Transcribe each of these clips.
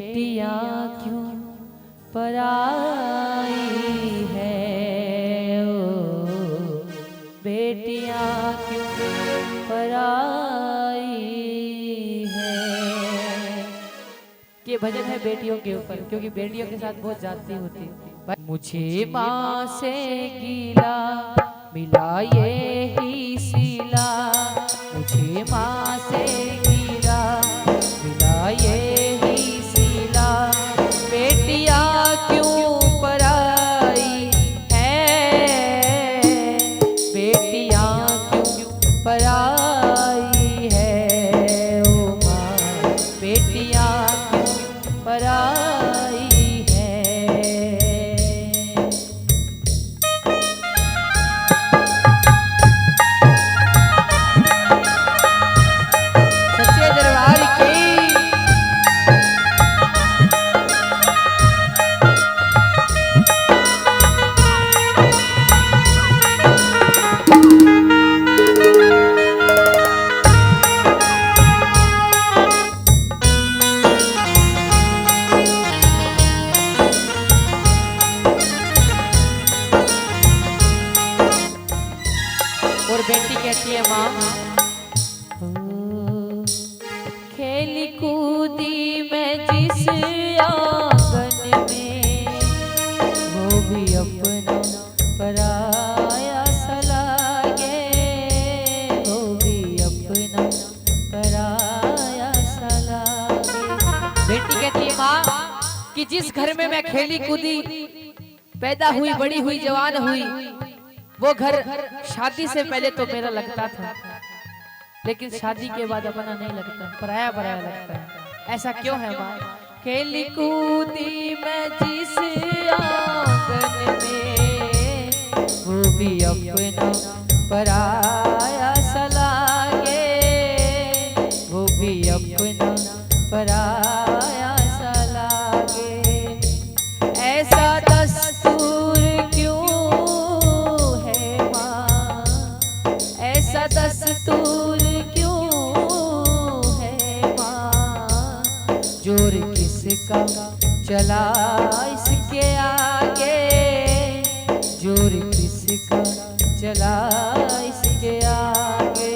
बेटियां क्यों पराई है, ओ बेटियां क्यों पराई है। ये भजन है बेटियों के ऊपर, क्योंकि बेटियों के साथ बहुत जाती होती। मुझे माँ से गीला मिला ये ही सिला, मुझे माँ से गीला मिला ये ही सिला, बेटियां क्यों पराई है, बेटियां क्यों पराई है, ओ माँ बेटियां क्यों पराई है। सच्चे दरबार की और बेटी कहती है माँ, खेली कूदी मैं जिस आंगन में, वो भी अपना पराया सा लागे, वो भी अपना पराया सा लागे। बेटी कहती है माँ कि जिस घर में मैं खेली कूदी पैदा हुई बड़ी हुई जवान हुई, वो घर शादी से पहले तो मेरा लगता था, लेकिन शादी के बाद अपना नहीं लगता, पराया पराया लगता है। ऐसा क्यों है माँ? खेली कूदी मैं जिस आंगन में, वो भी अपना पराया सा लागे, वो भी अपना पराया सा लागे। ऐसा दस्तूर ऐसा दस्तूर क्यों है माँ, जोर किसका चला इसके आगे, जोर किसका चला इसके आगे।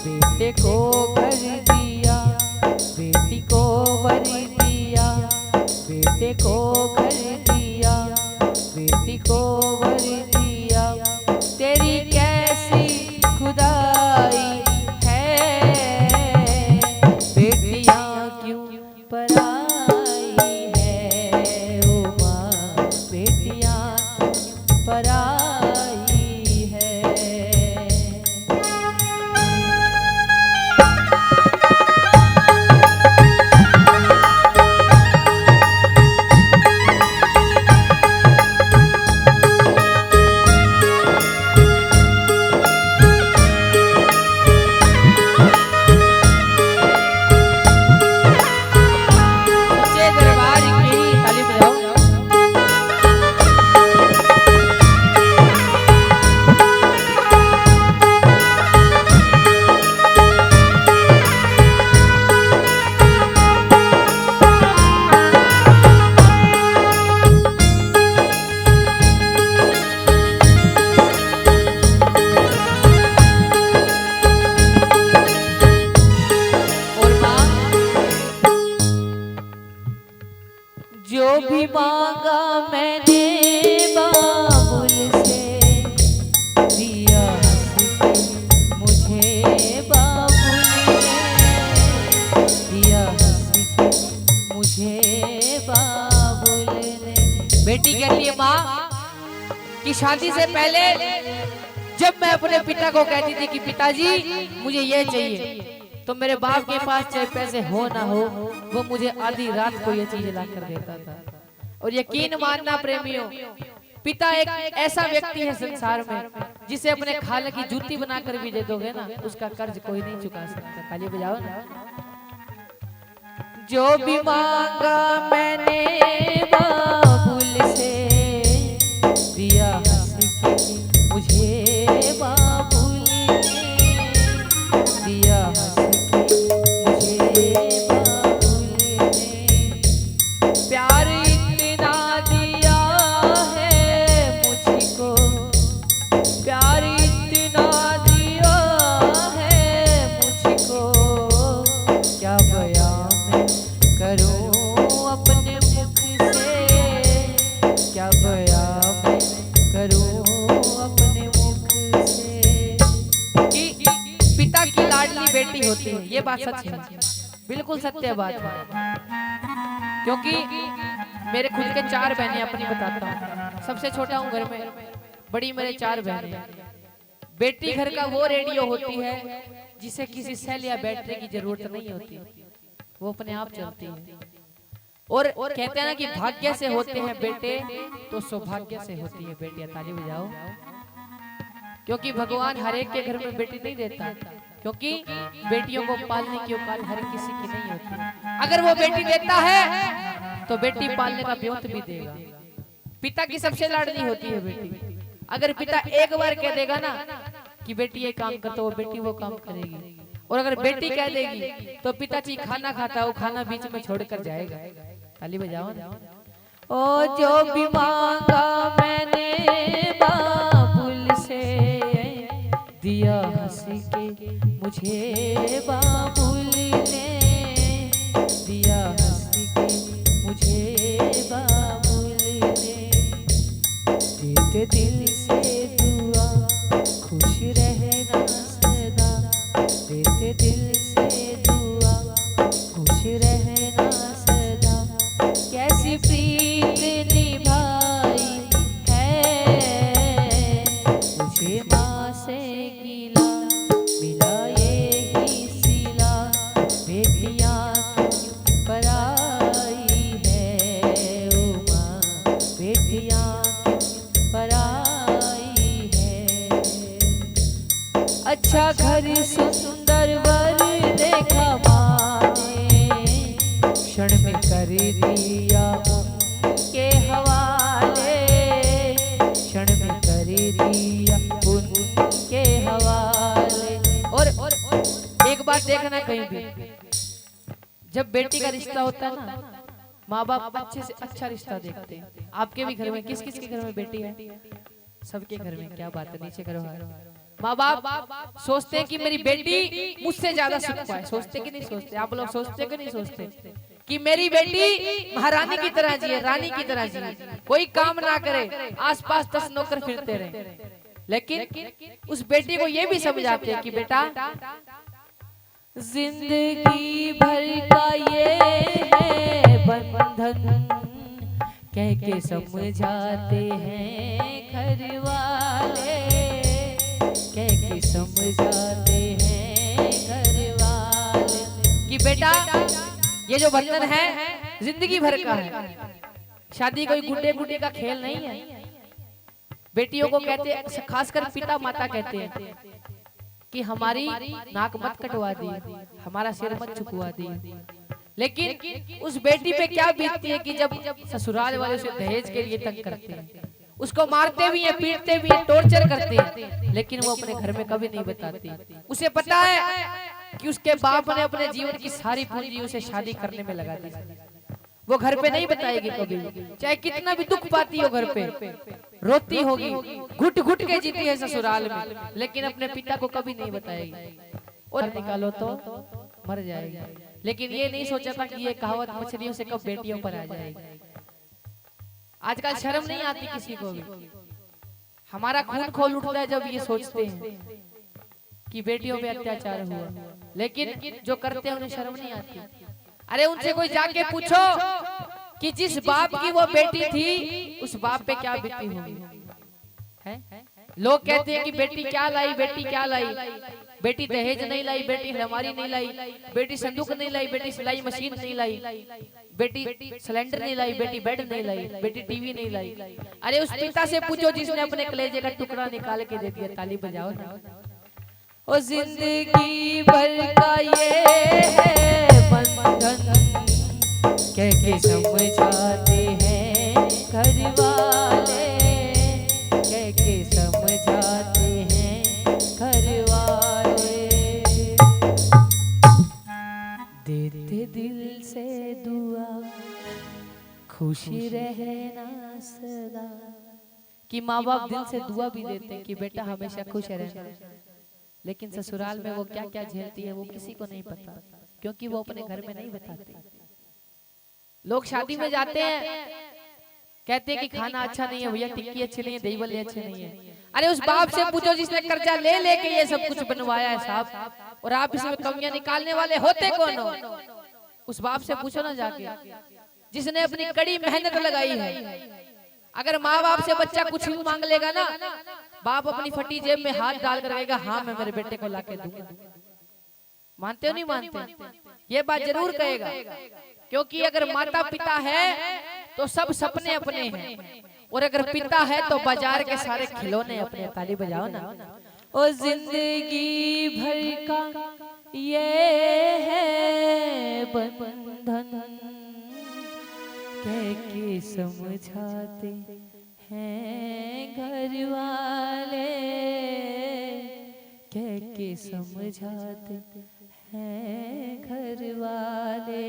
बेटे को घर दिया, बेटी को वर दिया, बेटे को घर दिया, बेटी को वर दिया, तेरी कैसी खुदाई है, बेटियां क्यों पराई है, ओ माँ बेटियां क्यों पराई है। जो भी मांगा मैंने बाबुल से, दिया हंस के मुझे बाबुल ने, दिया हंस के मुझे बाबुल ने। बेटी कहती है माँ कि शादी से पहले जब मैं अपने पिता को कहती थी कि पिताजी मुझे ये चाहिए, तो मेरे बाप के पास चाहे पैसे हो ना हो, वो मुझे आधी रात को ये चीज ला कर देता था। और यकीन मानना प्रेमियों, पिता एक ऐसा व्यक्ति है संसार में जिसे अपने खाल की जूती बनाकर भी दे दोगे ना, उसका कर्ज कोई नहीं चुका सकता। ताली बजाओ ना। जो भी मांगा मैंने बाबुल से, दिया हंस के मुझे बाबुल ने, दिया हंस के मुझे बाबुल ने। क्या बयां करूं अपने मुख से, क्या बयां करूं अपने मुख से। कि पिता की लाडली बेटी होती है, ये बात सच है, बिल्कुल सत्य बात है। क्योंकि मेरे खुद के 4 बहनें अपनी बताता हूँ, सबसे छोटा हूँ घर में, बड़ी मेरे 4 बहनें। बेटी घर का वो रेडियो होती है जिसे किसी सेल या बैटरी की जरूरत नहीं होती, वो अपने आप चलती है। और कहते हैं ना कि भाग्य से होते हैं बेटे तो सौभाग्य से होती है बेटियां। ताली बजाओ, क्योंकि भगवान हर एक के घर में बेटी नहीं देता, क्योंकि बेटियों को पालने की औकात हर किसी की नहीं होती। अगर वो बेटी देता है तो बेटी पालने का ब्योत भी देगा। पिता की सबसे लाडली होती है बेटी। अगर पिता एक बार कह देगा ना कि बेटी ये काम कर, तो वो बेटी वो काम करेगी। और अगर बेटी कह देगी तो पिताजी खाना खाता है, वो खाना बीच में छोड़कर जाएगा। ताली बजाओ ना। ओ जो भी मांगा मैंने बाबुल से, दिया हंस के मुझे बाबुल ने, दिया हंस के मुझे बाबुल ने। देते दिल से दुआ खुश रहना सदा, देते दिल से दुआ खुश रहना सदा। कैसी प्रीत निभाई है मुझे माँ से गिला, मिला ये ही सिला। बेटियां क्यों पराई है ओ माँ, बेटियां क्यों पराई है। अच्छा घर सुंदर वर देखा माँ ने, क्षण में कर दिया उनके हवाले, क्षण में कर दिया उनके हवाले। और एक बात देखना कहीं भी, जब बेटी का रिश्ता होता है ना, माँ बाप अच्छे से अच्छा रिश्ता देखते हैं। आपके भी घर में किस किस के घर में बेटी है? सबके घर में। क्या बात है, नीचे करो हाथ। माँ बाप सोचते हैं कि मेरी बेटी मुझसे ज्यादा सुख पाए। सोचते कि नहीं सोचते? आप लोग सोचते कि नहीं सोचते कि मेरी बेटी महारानी की तरह जिए, रानी की तरह जिए, कोई काम ना करे, आसपास 10 नौकर फिरते रहे। लेकिन उस बेटी को ये भी समझाते हैं कि बेटा जिंदगी भर का ये है बंधन, कह के समझाते हैं घर वाले, कह के समझाते हैं घर वाले कि बेटा ये जो बंधन है जिंदगी भर का है। शादी कोई गुड्डे गुड्डे का खेल नहीं है। बेटियों को कहते हैं, खासकर पिता माता कहते हैं कि हमारी नाक मत कटवा दी, हमारा सिर मत झुकवा दी। लेकिन उस बेटी पे क्या बीतती है कि जब ससुराल वाले उसे दहेज के लिए तंग करते हैं, उसको मारते भी हैं, पीटते भी हैं, टॉर्चर करते हैं, लेकिन वो अपने घर में कभी नहीं बताती। उसे पता है कि उसके बाप ने अपने जीवन की सारी पूंजी उसे शादी करने में लगा दी। वो घर पे नहीं बताएगी कभी, चाहे कितना भी दुख पाती हो घर पे, रोती होगी, घुट घुट के जीती है ससुराल में, लेकिन अपने पिता को कभी नहीं बताएगी। और निकालो तो मर जाएगी। लेकिन ये नहीं सोचा था कि ये कहावत मछलियों से कब बेटियों पर आ जाएगी। आजकल शर्म नहीं आती किसी को भी। हमारा खून खोल उठता है जब ये सोचते हैं कि बेटियों पे अत्याचार हुआ, लेकिन जो करते हैं उन्हें शर्म नहीं आती। अरे उनसे कोई जाके पूछो कि जिस बाप की वो बेटी थी उस बाप पे क्या बीती होगी। लोग कहते हैं कि बेटी क्या लाई, बेटी क्या लाई, बेटी दहेज नहीं लाई, बेटी अलमारी नहीं लाई, बेटी संदूक नहीं लाई, बेटी सिलाई मशीन नहीं लाई, बेटी सिलेंडर नहीं लाई, बेटी बेड नहीं लाई, बेटी टीवी नहीं लाई। अरे उस पिता से पूछो जिसने अपने कलेजे का टुकड़ा निकाल के दे दिया। ताली बजाओ ना। ओ जिंदगी भर का ये है बंधन, कह के समझाते हैं घर वाले, कह के समझाते हैं घर वाले। देते दिल से दुआ खुशी रहना सदा। कि माँ बाप दिल से दुआ भी देते हैं कि बेटा हमेशा खुश रहना, लेकिन ससुराल में वो क्या क्या झेलती है वो किसी को नहीं पता। क्योंकि वो अपने घर में नहीं बताते। लोग शादी में जाते हैं, कहते हैं कि खाना अच्छा नहीं है भैया, टिक्की अच्छी नहीं है, दही बल्ले अच्छे नहीं है। अरे उस बाप से पूछो जिसने कर्जा ले लेके ये सब कुछ बनवाया है साहब, और आप इसमें कमियां निकालने वाले होते कौन हो? उस बाप से पूछो ना जाके, जिसने अपनी कड़ी मेहनत लगाई है। अगर माँ बाप से बच्चा कुछ भी मांग लेगा ना, बाप अपनी फटी जेब में हाथ डाल कर कहेगा हाँ मैं मेरे बेटे को लाके दूंगा। मानते हो नहीं मानते? ये बात जरूर कहेगा, क्योंकि अगर माता पिता है तो सब सपने अपने हैं, और अगर पिता है तो बाजार के सारे खिलौने अपने। ताली बजाओ ना। ओ जिंदगी भर का ये है बंधन, कह के समझाते हैं घर वाले, कह के समझाते हैं घर वाले।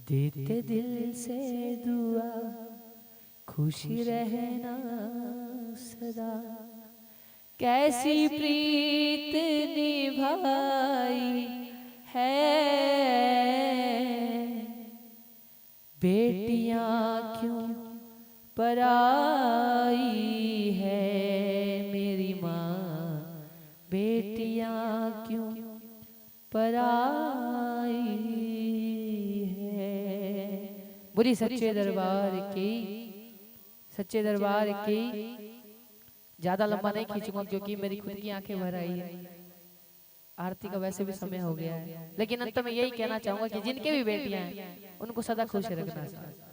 देते दिल से दुआ, खुशी रहना सदा, कैसी प्रीत निभाई है, बेटियां क्यों पराई है मेरी माँ, बेटियां क्यों पराई है। बुरी सच्चे दरबार की, सच्चे दरबार की। ज्यादा लंबा नहीं खींचूंगा क्योंकि मेरी खुद की आंखें भर आई है, आरती का वैसे भी समय हो गया है। लेकिन अंत में यही कहना चाहूंगा कि जिनके भी बेटियां हैं उनको सदा खुश रखना,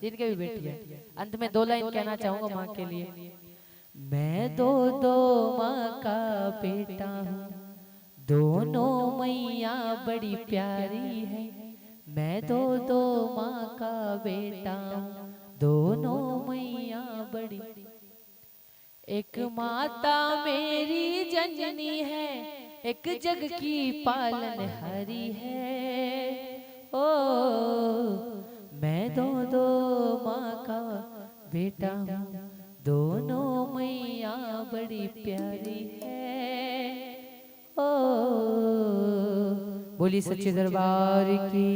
जिनके भी बेटियां। अंत में 2 लाइन कहना चाहूंगा माँ के लिए। मैं दो माँ का बेटा हूँ, दोनों मैया बड़ी प्यारी है। मैं दो माँ का बेटा हूँ, दोनों मैया बड़ी, एक माता मेरी जननी है, एक जग की पालन हरी है। ओ मैं दो माँ का बेटा हूँ, दोनों मैया बड़ी प्यारी है। ओ बोली सच्चे दरबार की,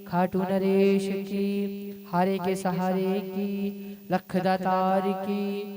खाटू नरेश की, हारे के सहारे की, लख दातार की।